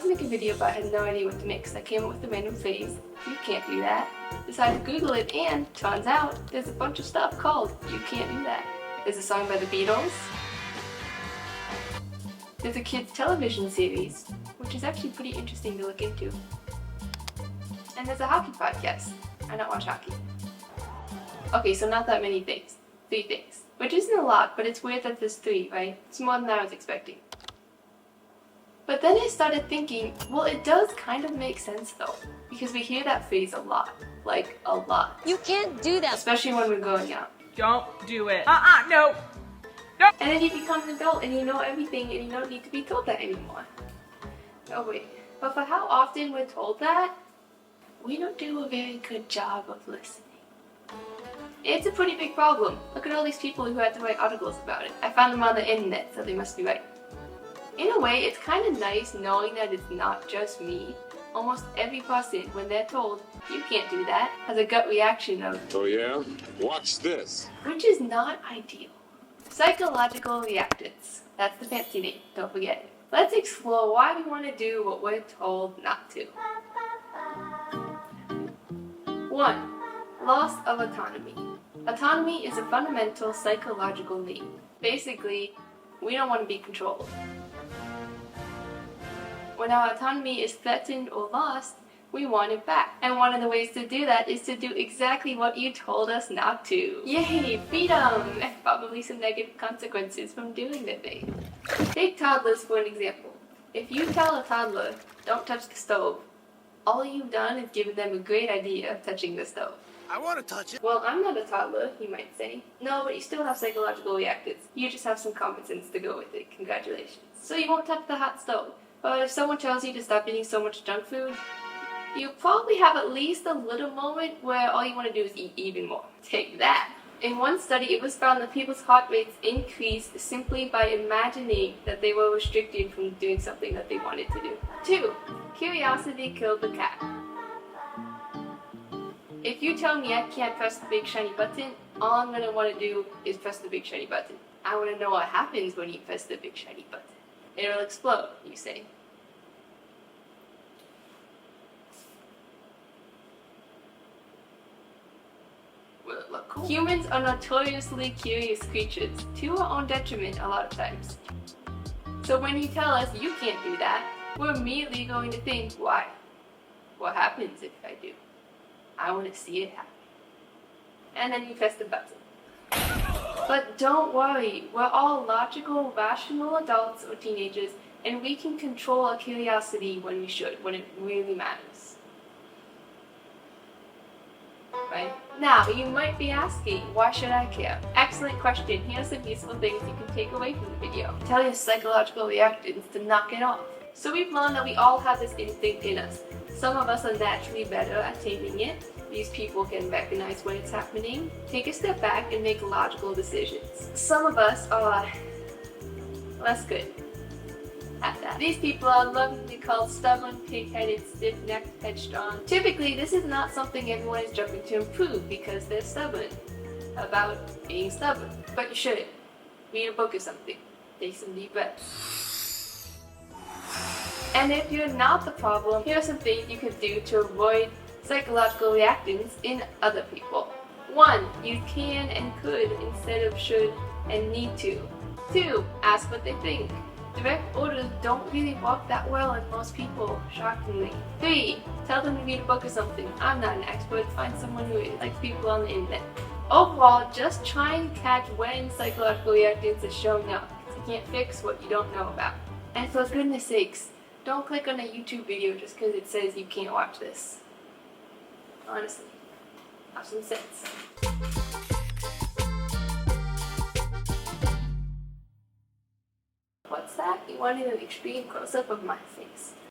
wanted to make a video but I had no idea what to make, so I came up with a random phrase, "You can't do that." Decided to Google it, and turns out there's a bunch of stuff called "You Can't Do That." There's a song by the Beatles. There's a kids television series, which is actually pretty interesting to look into. And there's a hockey podcast. I don't watch hockey. Okay, so not that many things. 3 things. Which isn't a lot, but it's weird that there's 3, right? It's more than I was expecting. But then I started thinking, well, it does kind of make sense though, because we hear that phrase a lot. Like, a lot. You can't do that. Especially when we're growing up. Don't do it. No. And then you become an adult and you know everything and you don't need to be told that anymore. Oh wait, but for how often we're told that, we don't do a very good job of listening. It's a pretty big problem. Look at all these people who had to write articles about it. I found them on the internet, so they must be right. In a way, it's kind of nice knowing that it's not just me. Almost every person, when they're told, "You can't do that," has a gut reaction of, "Oh yeah? Watch this." Which is not ideal. Psychological reactance. That's the fancy name, don't forget it. Let's explore why we want to do what we're told not to. 1. Loss of autonomy. Autonomy is a fundamental psychological need. Basically, we don't want to be controlled. When our autonomy is threatened or lost, we want it back. And one of the ways to do that is to do exactly what you told us not to. Yay, freedom! And probably some negative consequences from doing the thing. Take toddlers for an example. If you tell a toddler, "Don't touch the stove," all you've done is given them a great idea of touching the stove. I want to touch it. Well, I'm not a toddler, you might say. No, but you still have psychological reactance. You just have some common sense to go with it. Congratulations. So you won't touch the hot stove. But if someone tells you to stop eating so much junk food, you probably have at least a little moment where all you want to do is eat even more. Take that. In one study, it was found that people's heart rates increased simply by imagining that they were restricted from doing something that they wanted to do. 2. Curiosity killed the cat. If you tell me I can't press the big shiny button, all I'm going to want to do is press the big shiny button. I want to know what happens when you press the big shiny button. It'll explode, you say. Will it look cool? Humans are notoriously curious creatures, to our own detriment a lot of times. So when you tell us you can't do that, we're immediately going to think, why? What happens if I do? I want to see it happen. And then you press the button. But don't worry, we're all logical, rational adults or teenagers, and we can control our curiosity when we should, when it really matters. Right? Now, you might be asking, why should I care? Excellent question. Here's some useful things you can take away from the video. Tell your psychological reactance to knock it off. So we've learned that we all have this instinct in us. Some of us are naturally better at taming it. These people can recognize when it's happening, take a step back, and make logical decisions. Some of us are less good at that. These people are lovingly called stubborn, pig-headed, stiff-necked, headstrong. Typically, this is not something everyone is jumping to improve because they're stubborn about being stubborn. But you should. Read a book or something. Take some deep breaths. And if you're not the problem, here are some things you could do to avoid psychological reactance in other people. 1. Use can and could instead of should and need to. 2. Ask what they think. Direct orders don't really work that well on most people, shockingly. 3. Tell them to read a book or something. I'm not an expert, find someone who is, like people on the internet. Overall, just try and catch when psychological reactance is showing up. You can't fix what you don't know about. And for goodness sakes, don't click on a YouTube video just because it says you can't watch this. Honestly, have some sense. What's that? You wanted an extreme close-up of my face.